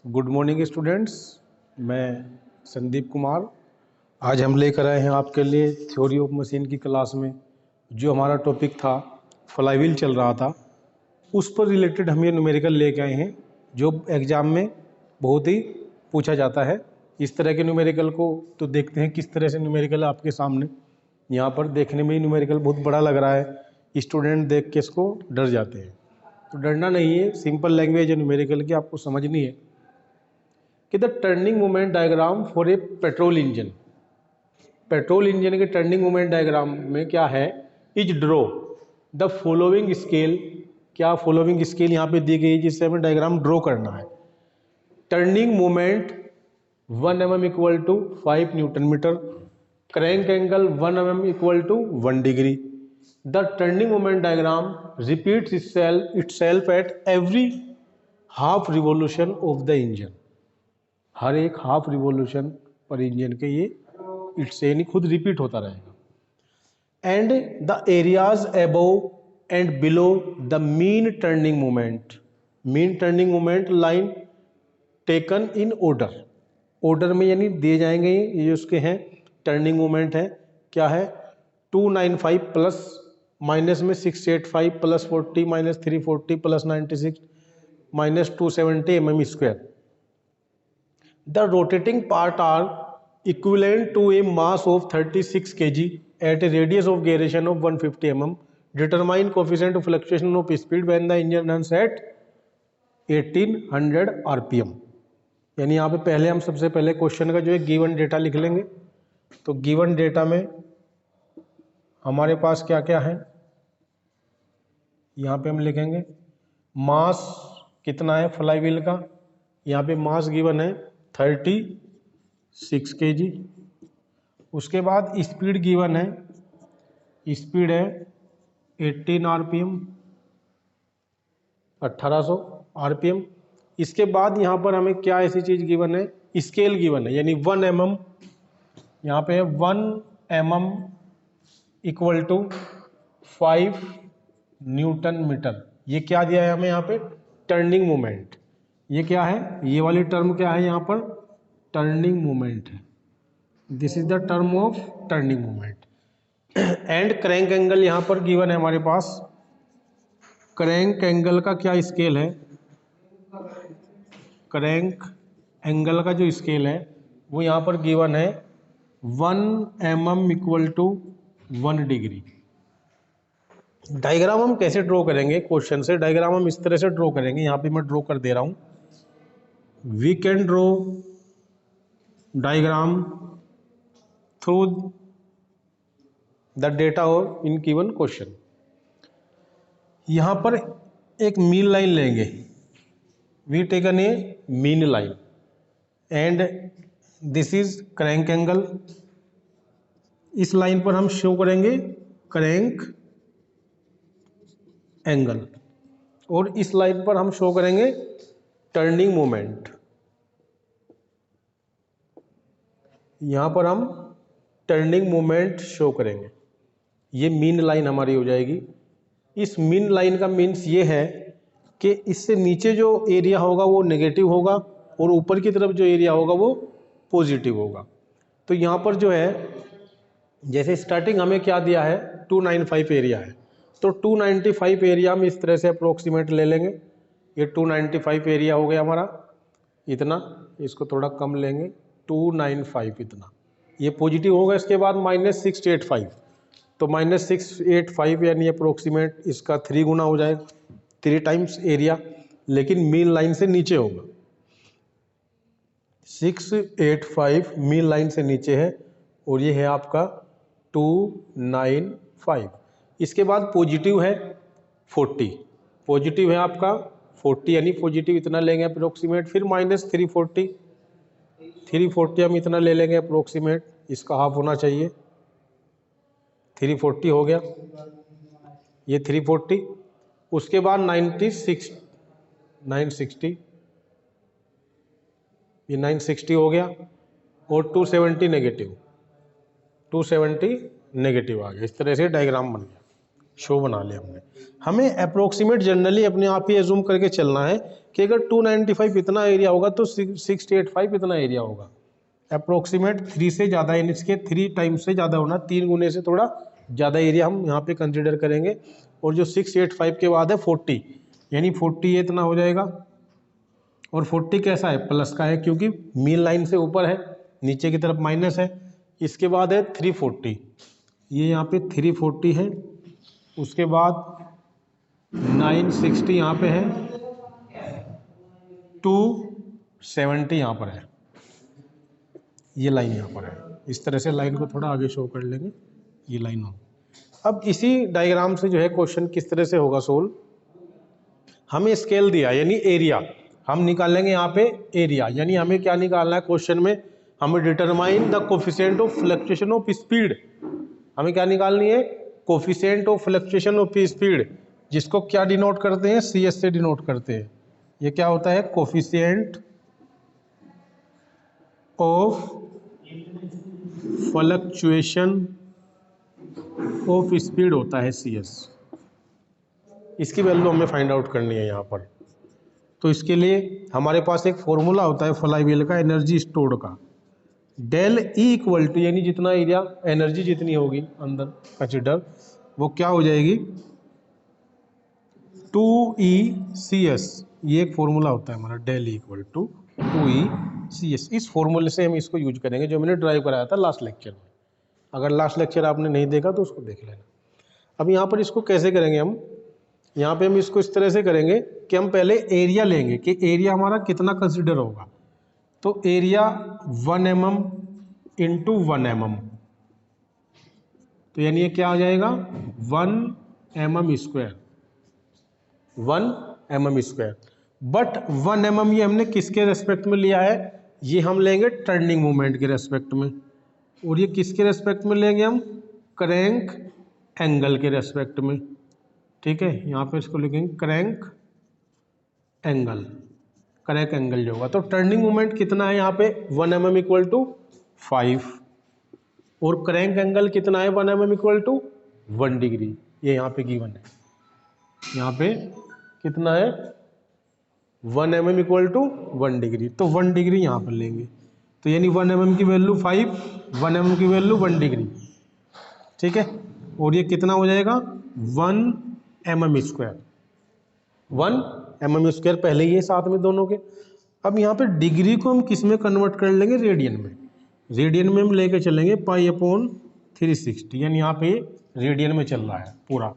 Good morning students. मैं संदीप कुमार आज हम लेकर आए हैं आपके लिए थ्योरी ऑफ मशीन की क्लास में जो हमारा टॉपिक था फ्लाईव्हील चल रहा था उस पर रिलेटेड हम ये न्यूमेरिकल लेके आए हैं जो एग्ज़ाम में बहुत ही पूछा जाता है। इस तरह के न्यूमेरिकल को तो देखते हैं किस तरह से न्यूमेरिकल आपके सामने यहाँ पर देखने में ही न्यूमेरिकल बहुत बड़ा लग रहा है, स्टूडेंट देख के इसको डर जाते हैं। तो डरना नहीं है, सिंपल लैंग्वेज है न्यूमेरिकल की, आपको समझनी है कि the turning moment diagram for a petrol engine. Petrol engine के टर्निंग मोमेंट डायग्राम में क्या है, is draw the following scale. क्या फॉलोइंग स्केल यहाँ पे दी गई है जिससे हमें डायग्राम ड्रॉ करना है। Turning moment 1 mm equal to 5 newton metre, crank angle 1 mm equal to 1 degree. The turning moment diagram repeats itself at every half revolution of the engine. हर एक हाफ रिवॉल्यूशन पर इंजन के ये इससे यानी खुद रिपीट होता रहेगा। And the areas above and below the mean turning moment. Mean turning moment line taken in order, order में यानी दिए जाएंगे। ये उसके हैं टर्निंग मोमेंट है, क्या है 295 प्लस माइनस में 685 plus 40 minus 340 plus 96 minus 270 mm square. The rotating part are equivalent to a mass of 36 kg at a radius of gyration of 150 mm. Determine coefficient of fluctuation of speed when the engine runs at 1800 rpm। यानी यहाँ पे पहले हम सबसे पहले question का जो है गिवन डेटा लिख लेंगे। तो गिवन डेटा में हमारे पास क्या क्या है, यहाँ पे हम लिखेंगे मास कितना है फ्लाईव्हील का। यहाँ पे मास गिवन है 36 kg। उसके बाद स्पीड गिवन है, स्पीड है 18 rpm 1800 rpm। इसके बाद यहाँ पर हमें क्या ऐसी चीज़ गिवन है, स्केल गिवन है यानी 1 mm। यहाँ पे 1 mm equal to 5 newton metre. ये क्या दिया है हमें यहाँ पे, टर्निंग मोमेंट। ये क्या है, ये वाली टर्म क्या है यहाँ पर, टर्निंग मोमेंट है। This is the term of turning moment. And crank angle यहाँ पर गिवन है हमारे पास। क्रैंक एंगल का क्या स्केल है, क्रैंक एंगल का जो स्केल है वो यहाँ पर गिवन है 1 mm equal to 1 degree. Diagram हम कैसे ड्रॉ करेंगे, क्वेश्चन से डायग्राम हम इस तरह से ड्रॉ करेंगे। यहाँ पे मैं ड्रॉ कर दे रहा हूँ। We can draw diagram through the data और इन गिवन क्वेश्चन। यहाँ पर एक मीन लाइन लेंगे, we taken a mean line and this is crank angle. इस लाइन पर हम शो करेंगे क्रैंक एंगल और इस लाइन पर हम शो करेंगे टर्निंग मोमेंट। यहाँ पर हम टर्निंग मोमेंट शो करेंगे। ये मीन लाइन हमारी हो जाएगी। इस मीन लाइन का मीन्स ये है कि इससे नीचे जो एरिया होगा वो नेगेटिव होगा और ऊपर की तरफ जो एरिया होगा वो पॉजिटिव होगा। तो यहाँ पर जो है जैसे स्टार्टिंग हमें क्या दिया है 295 एरिया है, तो 295 एरिया हम इस तरह से अप्रोक्सीमेट ले लेंगे। ये 295 एरिया हो गया हमारा इतना, इसको थोड़ा कम लेंगे 295 इतना, ये पॉजिटिव होगा। इसके बाद -685, तो -685 यानी अप्रोक्सीमेट इसका 3 गुना हो जाएगा, 3 टाइम्स एरिया, लेकिन मीन लाइन से नीचे होगा। 685 मीन लाइन से नीचे है और ये है आपका 295। इसके बाद पॉजिटिव है 40, पॉजिटिव है आपका 40 यानी पॉजिटिव इतना लेंगे अप्रोक्सीमेट। फिर -340, 340 हम इतना ले लेंगे अप्रोक्सीमेट, इसका हाफ होना चाहिए। 340 हो गया, ये 340। उसके बाद 960, ये 960 हो गया और 270 नेगेटिव, 270 नेगेटिव आ गया। इस तरह से डायग्राम बन गया। शो बना लिया हमने। हमें अप्रोक्सीमेट जनरली अपने आप ही एज्यूम करके चलना है कि अगर 295 इतना एरिया होगा तो 685 इतना एरिया होगा। अप्रोक्सीमेट 3 से ज़्यादा, यानी इसके 3 टाइम्स से ज़्यादा होना, 3 गुने से थोड़ा ज़्यादा एरिया हम यहाँ पे कंसिडर करेंगे। और जो 685 के बाद है 40, यानी 40 ये इतना हो जाएगा। और 40 कैसा है, प्लस का है, क्योंकि मीन लाइन से ऊपर है, नीचे की तरफ माइनस है। इसके बाद है 340, ये यहाँ पे 340 है। उसके बाद 960 यहाँ पे है, 270 यहाँ पर है, ये लाइन यहाँ पर है। इस तरह से लाइन को थोड़ा आगे शो कर लेंगे, ये लाइन हो। अब इसी डायग्राम से जो है क्वेश्चन किस तरह से होगा सोल्व। हमें स्केल दिया यानी एरिया, हम निकालेंगे यहाँ पे एरिया, यानी हमें क्या निकालना है क्वेश्चन में, हमें determine the coefficient of fluctuation of speed. हमें क्या निकालनी है, coefficient of fluctuation of speed, जिसको क्या डिनोट करते हैं, सी एस से डिनोट करते हैं। ये क्या होता है, coefficient of fluctuation of speed होता है सी एस। इसकी वैल्यू हमें फाइंड आउट करनी है यहाँ पर। तो इसके लिए हमारे पास एक फॉर्मूला होता है फ्लाईव्हील का, एनर्जी स्टोर्ड का, डेल ई इक्वल टू, यानी जितना एरिया, एनर्जी जितनी होगी अंदर कंसिडर, वो क्या हो जाएगी, 2ECS। ये एक फॉर्मूला होता है हमारा, del E equal to 2ECS। इस फॉर्मूले से हम इसको यूज करेंगे, जो मैंने ड्राइव कराया था लास्ट लेक्चर में। अगर लास्ट लेक्चर आपने नहीं देखा तो उसको देख लेना। अब यहाँ पर इसको कैसे करेंगे हम, यहाँ पे हम इसको इस तरह से करेंगे कि हम पहले एरिया लेंगे कि एरिया हमारा कितना कंसिडर होगा। तो एरिया 1 mm इंटू 1 mm, तो यानी ये क्या हो जाएगा, 1 mm square, 1 mm square. But 1 mm ये हमने किसके रेस्पेक्ट में लिया है, ये हम लेंगे टर्निंग मोमेंट के रेस्पेक्ट में। और ये किसके रेस्पेक्ट में लेंगे हम, क्रैंक एंगल के रेस्पेक्ट में। ठीक है, यहाँ पे इसको लिखेंगे क्रैंक एंगल, क्रैंक एंगल जो होगा। तो टर्निंग मोमेंट कितना है यहाँ पे, 1 mm इक्वल टू 5, और क्रैंक एंगल कितना है, 1 mm इक्वल टू 1 डिग्री। ये यहाँ पे गिवन है, यहाँ पे कितना है, 1 mm इक्वल टू 1 डिग्री। तो 1 डिग्री यहाँ पर लेंगे, तो यानी 1 mm की वैल्यू 5, 1 mm की वैल्यू 1 डिग्री। ठीक है, और ये कितना हो जाएगा, 1 mm स्क्वायर, 1 mm स्क्वायर पहले ही है साथ में दोनों के। अब यहाँ पे डिग्री को हम किस में कन्वर्ट कर लेंगे, रेडियन में। रेडियन में हम लेके चलेंगे π/360, यानी यहाँ पे रेडियन में चल रहा है पूरा।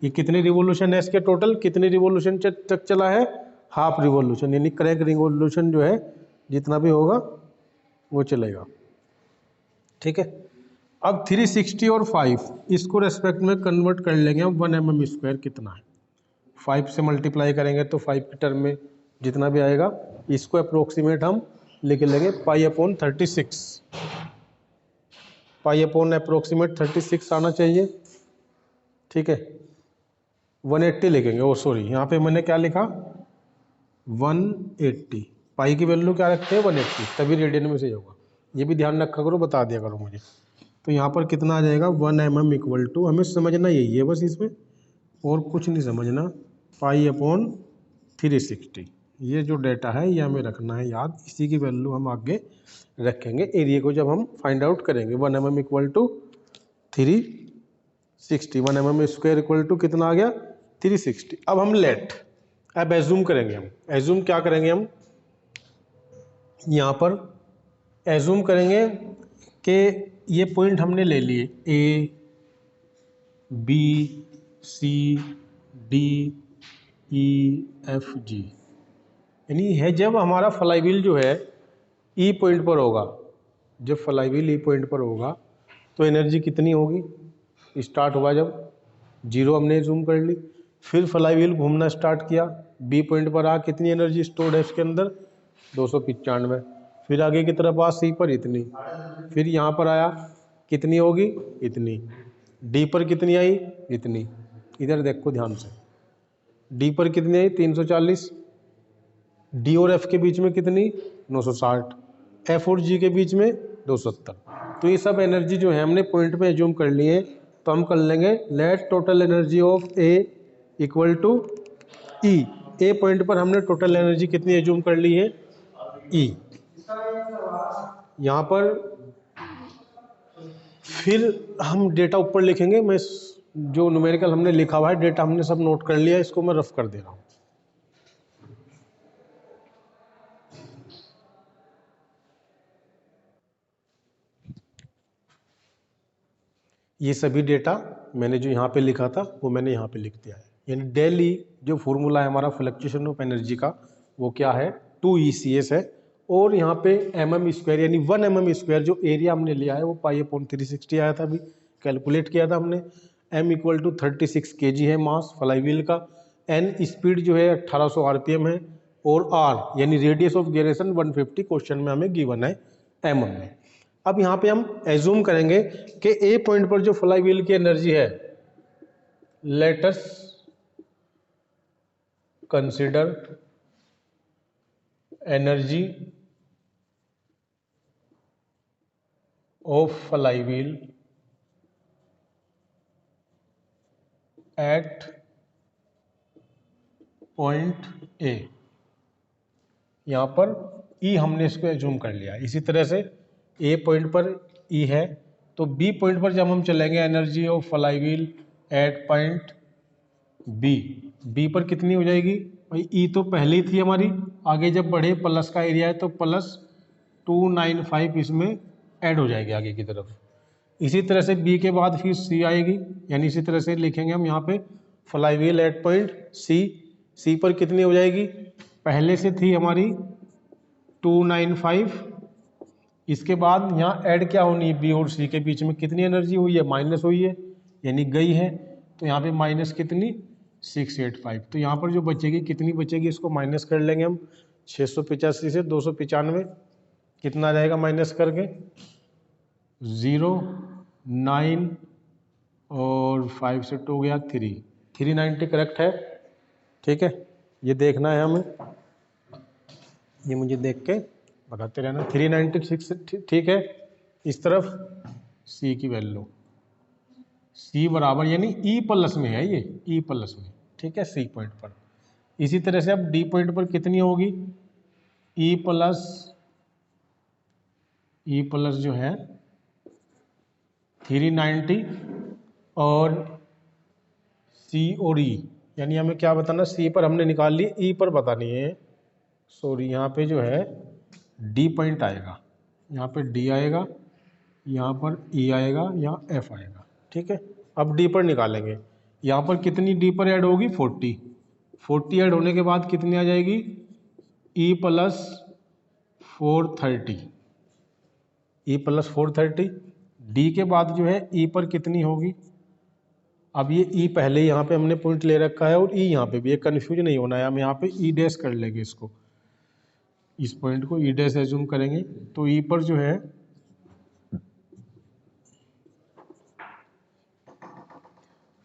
ये कितने रिवोल्यूशन है इसके टोटल, कितने रिवोल्यूशन तक चला है, हाफ रिवोल्यूशन, यानी क्रैंक रिवोल्यूशन जो है जितना भी होगा वो चलेगा। ठीक है, अब 360 और 5 इसको रेस्पेक्ट में कन्वर्ट कर लेंगे हम, 1 mm स्क्वायर कितना है, 5 से मल्टीप्लाई करेंगे तो 5 की टर्म में जितना भी आएगा, इसको अप्रोक्सीमेट हम लिख लेंगे π/36, π/अप्रोक्सीमेट 36 आना चाहिए। ठीक है, 180 लिखेंगे, ओ सॉरी यहाँ पे मैंने क्या लिखा, 180, पाई की वैल्यू क्या रखते हैं, 180, तभी रेडियन में से होगा। ये भी ध्यान रखा करो, बता दिया करो मुझे। तो यहाँ पर कितना आ जाएगा, 1 mm इक्वल टू, हमें समझना यही है बस इसमें, और कुछ नहीं समझना, π/360। ये जो डेटा है ये हमें रखना है याद, इसी की वैल्यू हम आगे रखेंगे एरिया को जब हम फाइंड आउट करेंगे। 1 mm equal to 360, 1 mm square equal to कितना आ गया, 360। अब हम लेट, अब एज्यूम करेंगे हम, एज्यूम क्या करेंगे हम, यहाँ पर एज्यूम करेंगे कि ये पॉइंट हमने ले लिए A, B, C, D, E, F, G, यानी है जब हमारा फ्लाईव्हील जो है E पॉइंट पर होगा, जब फ्लाईव्हील E पॉइंट पर होगा तो एनर्जी कितनी होगी, स्टार्ट हुआ जब 0 हमने जूम कर ली, फिर फ्लाईव्हील घूमना स्टार्ट किया, B पॉइंट पर आ कितनी एनर्जी स्टोर्ड है इसके अंदर, 295, फिर आगे की तरफ आ C पर इतनी, फिर यहाँ पर आया कितनी होगी, इतनी, D पर कितनी आई, इतनी, इधर देखो ध्यान से, D पर कितनी आई, 340, D और F के बीच में कितनी, 960, F और G के बीच में 270। तो ये सब एनर्जी जो है हमने पॉइंट पे एज्यूम कर ली है तो हम कर लेंगे let total energy of A equal to E. A point पर हमने टोटल एनर्जी कितनी एज्यूम कर ली है, ई। यहाँ पर फिर हम डेटा ऊपर लिखेंगे। मैं जो न्यूमेरिकल हमने लिखा हुआ है डेटा हमने सब नोट कर लिया, इसको मैं रफ कर दे रहा हूँ। ये सभी डेटा मैंने जो यहाँ पे लिखा था वो मैंने यहाँ पे लिख दिया है। यानी डेली जो फॉर्मूला है हमारा फ्लक्चुएशन ऑफ एनर्जी का वो क्या है, 2 ECS है। और यहाँ पे mm² यानी 1 mm² जो एरिया हमने लिया है वो π/360 आया था, अभी कैलकुलेट किया था हमने। m = 36 kg है मास फ्लाईव्हील का। n स्पीड जो है 1800 RPM है। और r यानी रेडियस ऑफ गिरेशन 150 क्वेश्चन में हमें गिवन है mm में। अब यहाँ पे हम एज्यूम करेंगे कि ए पॉइंट पर जो फ्लाईव्हील की एनर्जी है, let us consider energy of flywheel at point A. यहाँ पर ई हमने इसको एज्यूम कर लिया। इसी तरह से ए पॉइंट पर ई है, तो बी पॉइंट पर जब हम चलेंगे energy of flywheel at point B, B पर कितनी हो जाएगी भाई, ई तो पहले ही थी हमारी, आगे जब बढ़े प्लस का एरिया है तो +295 इसमें ऐड हो जाएगी आगे की तरफ। इसी तरह से बी के बाद फिर सी आएगी, यानी इसी तरह से लिखेंगे हम यहाँ पे फ्लाईव्हील एट पॉइंट सी। सी पर कितनी हो जाएगी, पहले से थी हमारी 295, इसके बाद यहाँ ऐड क्या होनी है, बी और सी के बीच में कितनी एनर्जी हुई है, माइनस हुई है यानी गई है। तो यहाँ पे माइनस कितनी 685। तो यहाँ पर जो बचेगी कितनी बचेगी, इसको माइनस कर लेंगे हम 685 से 295, कितना रहेगा माइनस करके 0, 9 और 5 से 2 हो गया 3, 390 करेक्ट है। ठीक है, ये देखना है हमें, ये मुझे देख के बताते रहना। 396 ठीक है। इस तरफ सी की वैल्यू सी बराबर यानी ई प्लस में है, ये ई प्लस में, ठीक है, सी पॉइंट पर। इसी तरह से अब डी पॉइंट पर कितनी होगी, ई प्लस जो है 390 और सी और ई, यानी हमें क्या बताना, सी पर हमने निकाल ली, ई पर बतानी है। सॉरी, यहाँ पे जो है डी पॉइंट आएगा, यहाँ पे डी आएगा, यहाँ पर ई आएगा, यहाँ एफ आएगा। ठीक है, अब डी पर निकालेंगे। यहाँ पर कितनी डी पर ऐड होगी 40 ऐड होने के बाद कितनी आ जाएगी, E plus 430, E plus 430। D के बाद जो है ई पर कितनी होगी, अब ये ई पहले ही यहाँ पे हमने पॉइंट ले रखा है और ई यहाँ पे भी, ये कन्फ्यूज नहीं होना है। हम यहाँ पे ई डैश कर लेंगे इसको, इस पॉइंट को ई डैश एज्यूम करेंगे। तो ई पर जो है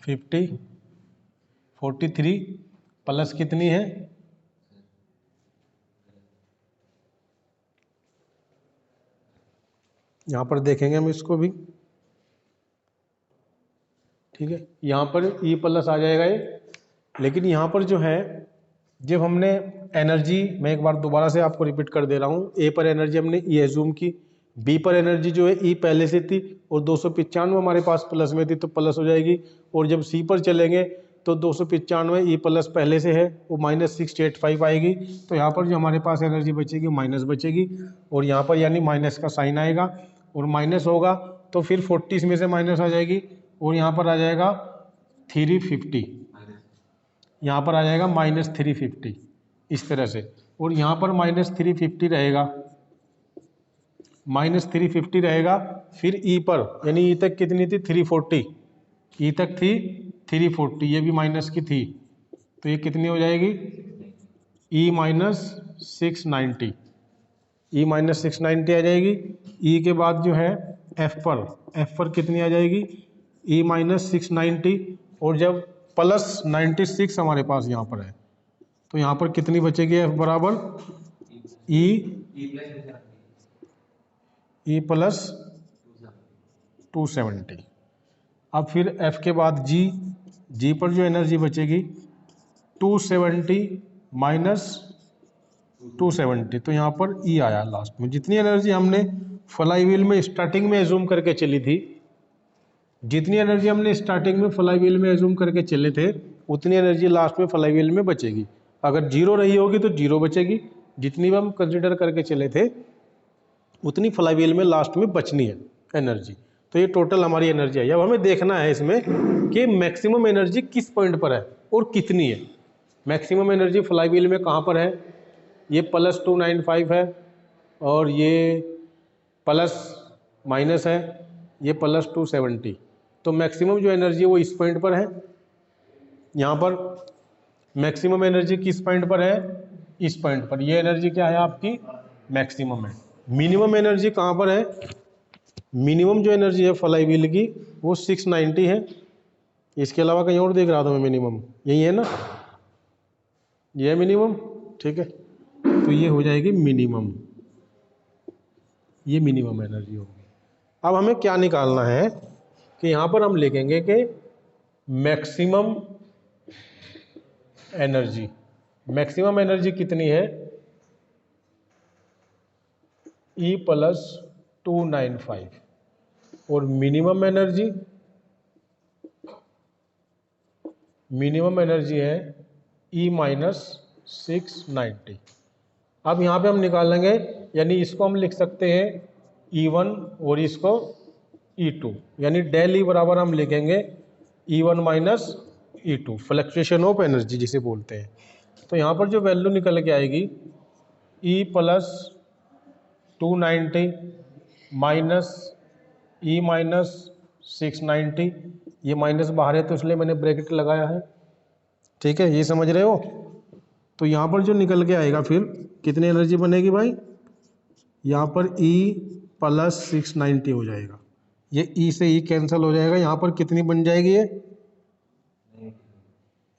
43 प्लस कितनी है, यहाँ पर देखेंगे हम इसको भी। ठीक है, यहाँ पर ई प्लस आ जाएगा ये, लेकिन यहाँ पर जो है जब हमने एनर्जी, मैं एक बार दोबारा से आपको रिपीट कर दे रहा हूँ, ए पर एनर्जी हमने ई एज्यूम की, बी पर एनर्जी जो है ई पहले से थी और 295 हमारे पास प्लस में थी तो प्लस हो जाएगी। और जब सी पर चलेंगे तो 295 ई प्लस पहले से है वो -685 आएगी। तो यहाँ पर जो हमारे पास एनर्जी बचेगी माइनस बचेगी, और यहाँ पर यानी माइनस का साइन आएगा और माइनस होगा तो फिर 40 में से माइनस आ जाएगी और यहाँ पर आ जाएगा 350, यहाँ पर आ जाएगा -350 इस तरह से। और यहाँ पर -350 रहेगा, -350 रहेगा। फिर ई पर यानी ई तक कितनी थी 340, ई तक थी 340, ये भी माइनस की थी तो ये कितनी हो जाएगी ई -690, ई -690 आ जाएगी। ई के बाद जो है एफ पर कितनी आ जाएगी ई -690, और जब +96 हमारे पास यहाँ पर है तो यहाँ पर कितनी बचेगी एफ बराबर ई प्लस 270। अब फिर F के बाद G पर जो एनर्जी बचेगी 270 माइनस 270, तो यहाँ पर E आया लास्ट में। जितनी एनर्जी हमने फ्लाईव्हील में स्टार्टिंग में एज्यूम करके चली थी, जितनी एनर्जी हमने स्टार्टिंग में फ्लाईव्हील में एज्यूम करके चले थे, उतनी एनर्जी लास्ट में फ्लाईव्हील में बचेगी। अगर जीरो रही होगी तो जीरो बचेगी, जितनी भी हम कंसिडर करके चले थे उतनी फ्लाईव्हील में लास्ट में बचनी है एनर्जी। तो ये टोटल हमारी एनर्जी आई। अब हमें देखना है इसमें कि मैक्सिमम एनर्जी किस पॉइंट पर है और कितनी है। मैक्सिमम एनर्जी फ्लाईव्हील में कहाँ पर है, ये +295 है और ये प्लस माइनस है, ये +270। तो मैक्सिमम जो एनर्जी है वो इस पॉइंट पर है। यहाँ पर मैक्सिमम एनर्जी किस पॉइंट पर है, इस पॉइंट पर। ये एनर्जी क्या है आपकी, मैक्सिमम है। मिनिमम एनर्जी कहाँ पर है, मिनिमम जो एनर्जी है फ्लाईव्हील की वो 690 है। इसके अलावा कहीं और देख रहा था मैं, मिनिमम यही है ना, ये है मिनिमम, ठीक है। तो ये हो जाएगी मिनिमम, ये मिनिमम एनर्जी होगी। अब हमें क्या निकालना है कि यहाँ पर हम लिखेंगे कि मैक्सिमम एनर्जी, मैक्सिमम एनर्जी कितनी है, E + 295 और मिनिमम एनर्जी है E - 690। अब यहाँ पे हम निकालेंगे, यानी इसको हम लिख सकते हैं E1 और इसको E2, यानी डेल E बराबर हम लिखेंगे E1 - E2, fluctuation of energy जिसे बोलते हैं। तो यहाँ पर जो वैल्यू निकल के आएगी E + 290 माइनस E - 690, ये माइनस बाहर है तो इसलिए मैंने ब्रैकेट लगाया है, ठीक है, ये समझ रहे हो। तो यहाँ पर जो निकल के आएगा फिर कितनी एनर्जी बनेगी भाई, यहाँ पर E + 690 हो जाएगा, ये E से E कैंसिल हो जाएगा। यहाँ पर कितनी बन जाएगी, ये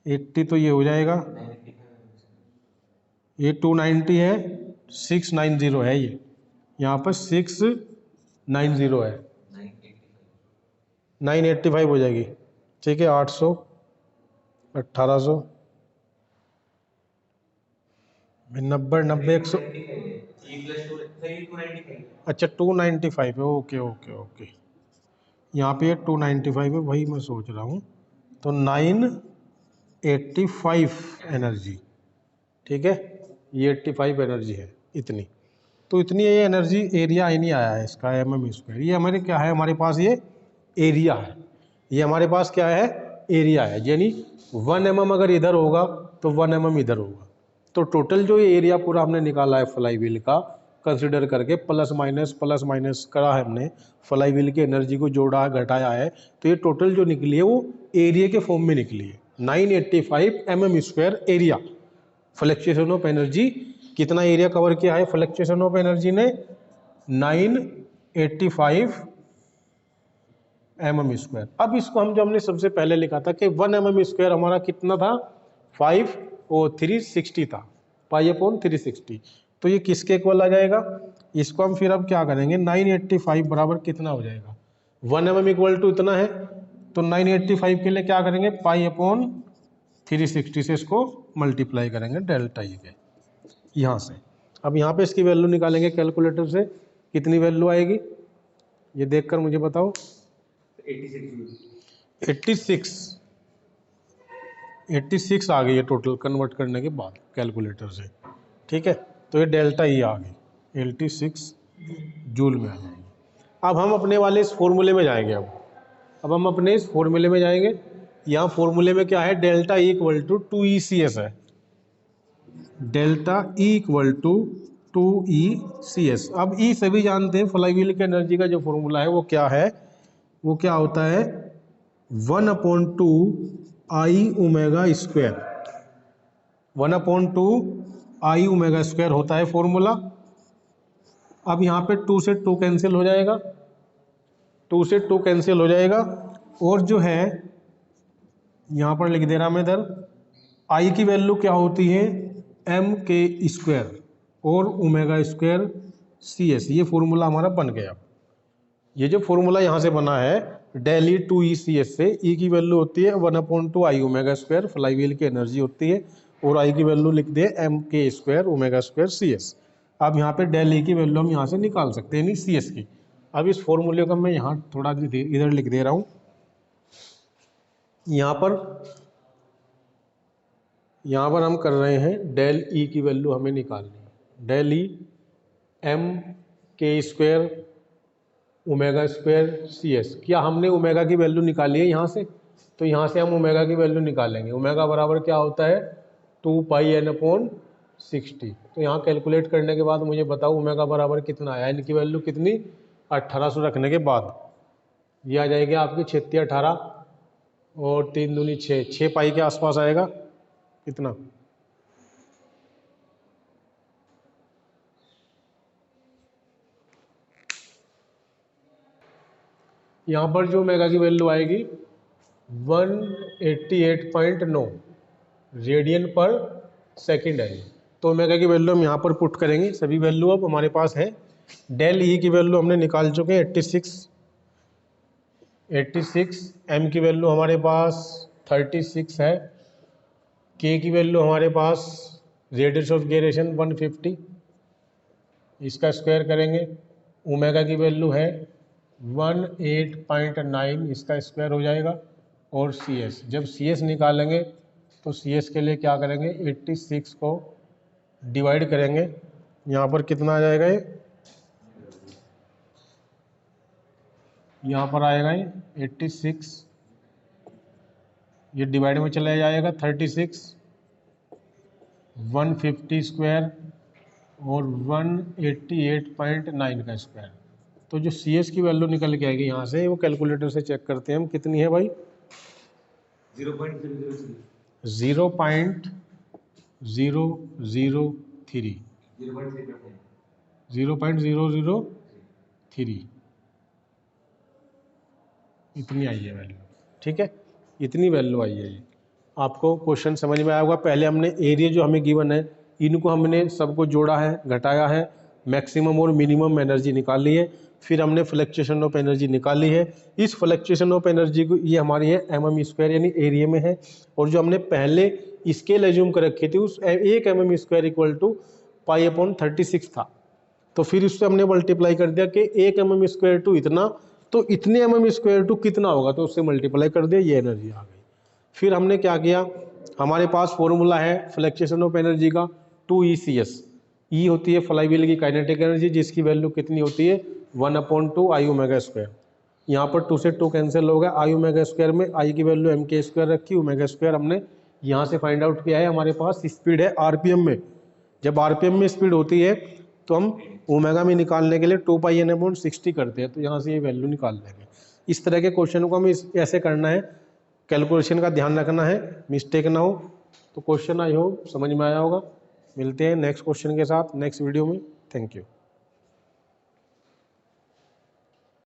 80, तो ये हो जाएगा, ये 290 है, 690 है, ये यहाँ पर 690 है, 985 हो जाएगी, ठीक है। 800, 1800, 90, 100, अच्छा 295 है, ओके ओके ओके, यहाँ पे 295 है, वही मैं सोच रहा हूँ। तो 985 एनर्जी, ठीक है, ये 85 एनर्जी है इतनी। तो इतनी ये एनर्जी एरिया ही नहीं आया है इसका mm²। ये हमारे क्या है, हमारे पास ये एरिया है, ये हमारे पास क्या है, एरिया है। यानी 1 mm अगर इधर होगा तो 1 mm इधर होगा। तो टोटल जो ये एरिया पूरा हमने निकाला है फ्लाईव्हील का, कंसिडर करके प्लस माइनस करा है हमने, फ्लाईव्हील की एनर्जी को जोड़ा घटाया है, तो ये टोटल जो निकली है वो एरिया के फॉर्म में निकली है। 985 mm² area, fluctuation of energy. कितना एरिया कवर किया है फ्लक्चुएशन ऑफ एनर्जी ने, 985 mm²। अब इसको हम जो हमने सबसे पहले लिखा था कि 1 mm² हमारा कितना था, 5 और 360 था, π/360। तो ये किसके इक्वल आ जाएगा, इसको हम फिर अब क्या करेंगे, 985 बराबर कितना हो जाएगा, 1 mm = इतना है, तो 985 के लिए क्या करेंगे, π/360 से इसको मल्टीप्लाई करेंगे डेल्टा E के, यहाँ से। अब यहाँ पे इसकी वैल्यू निकालेंगे कैलकुलेटर से, कितनी वैल्यू आएगी ये देखकर मुझे बताओ। 86 आ गई है टोटल कन्वर्ट करने के बाद कैलकुलेटर से, ठीक है। तो ये डेल्टा E आ गई, 86 जूल में आ जाएगी। अब हम अपने वाले इस फॉर्मूले में जाएंगे। अब हम अपने इस फॉर्मूले में जाएंगे। यहाँ फॉर्मूले में क्या है, डेल्टा E = 2ECS है, डेल्टा E = 2ECS। अब E सभी जानते हैं, फ्लाईव्हील की एनर्जी का जो फॉर्मूला है वो क्या है, वो क्या होता है, 1/2 I⍵², 1/2 I⍵² होता है फॉर्मूला। अब यहाँ पे 2 से 2 कैंसिल हो जाएगा, 2 से 2 कैंसिल हो जाएगा, और जो है यहाँ पर लिख दे रहा मैं इधर, I की वैल्यू क्या होती है, m² और ω²CS। ये फॉर्मूला हमारा बन गया। ये जो फॉर्मूला यहाँ से बना है डेल ई 2ECS से ई की वैल्यू होती है 1/2 आई ओमेगा स्क्वायर, फ्लाईव्हील की एनर्जी होती है, और आई की वैल्यू लिख दे mk² ओमेगा स्क्वायर CS। अब यहाँ पे डेल ई की वैल्यू हम यहाँ से निकाल सकते हैं, यानी CS की। अब इस फॉर्मूले को मैं यहाँ थोड़ा इधर लिख दे रहा हूँ। यहाँ पर हम कर रहे हैं डेल ई की वैल्यू हमें निकालनी है। Del E mk² omega square CS। क्या हमने ओमेगा की वैल्यू निकाली है यहाँ से? तो यहाँ से हम ओमेगा की वैल्यू निकालेंगे। ओमेगा बराबर क्या होता है? 2πn/60। तो यहाँ कैलकुलेट करने के बाद मुझे बताओ ओमेगा बराबर कितना आया। इनकी वैल्यू कितनी? 1800 रखने के बाद ये आ जाएगी आपकी 3618 और 3 दूनी 6 पाई के आसपास आएगा। कितना? यहाँ पर जो ओमेगा की वैल्यू आएगी 188.9 रेडियन पर सेकेंड है। तो ओमेगा की वैल्यू हम यहाँ पर पुट करेंगे। सभी वैल्यू अब हमारे पास है। डेल ई की वैल्यू हमने निकाल चुके हैं 86। एम की वैल्यू हमारे पास 36 है। के की वैल्यू हमारे पास रेडियस ऑफ गिरेशन 150, इसका स्क्वायर करेंगे। ओमेगा की वैल्यू है 18.9, इसका स्क्वायर हो जाएगा। और CS, जब CS निकालेंगे तो CS के लिए क्या करेंगे? 86 को डिवाइड करेंगे। यहाँ पर कितना आ जाएगा? यहाँ पर आएगा ये 86, ये डिवाइड में चला जाएगा 36, 150 स्क्वायर और 188.9 का स्क्वायर। तो जो CS की वैल्यू निकल के आएगी यहाँ से, वो कैलकुलेटर से चेक करते हैं हम कितनी है भाई। 0.003 0.003 इतनी आई है वैल्यू। ठीक है, इतनी वैल्यू आई है। ये आपको क्वेश्चन समझ में आया होगा। पहले हमने एरिया जो हमें गिवन है, इनको हमने सबको जोड़ा है, घटाया है, मैक्सिमम और मिनिमम एनर्जी निकाली है। फिर हमने फ्लक्चुएशन ऑफ एनर्जी निकाली है। इस फ्लक्चुएशन ऑफ एनर्जी को ये हमारी है mm² यानी एरिया में है। और जो हमने पहले स्केल एज्यूम कर रखी थी उस 1 mm² इक्वल टू π/36 था। तो फिर उससे हमने मल्टीप्लाई कर दिया कि 1 mm² टू इतना, तो इतने mm² टू कितना होगा, तो उससे मल्टीप्लाई कर दिया, ये एनर्जी आ गई। फिर हमने क्या किया, हमारे पास फॉर्मूला है फ्लक्चुएशन ऑफ एनर्जी का 2ECS। ई होती है फ्लाईव्हील की काइनेटिक एनर्जी, जिसकी वैल्यू कितनी होती है 1/2 आई ओमेगा स्क्वायर। यहाँ पर 2 से 2 कैंसिल हो गया। आई ओमेगा स्क्वायर में आई की वैल्यू mk² रखी, ओमेगा स्क्वायर हमने यहाँ से फाइंड आउट किया है। हमारे पास स्पीड है RPM में। जब RPM में स्पीड होती है तो हम ओमेगा में निकालने के लिए 2πn/60 करते हैं, तो यहाँ से ये वैल्यू निकाल लेंगे। इस तरह के क्वेश्चन को हमें ऐसे करना है, कैलकुलेशन का ध्यान रखना है, मिस्टेक ना हो। तो क्वेश्चन आई होप समझ में आया होगा। मिलते हैं नेक्स्ट क्वेश्चन के साथ नेक्स्ट वीडियो में। Thank you.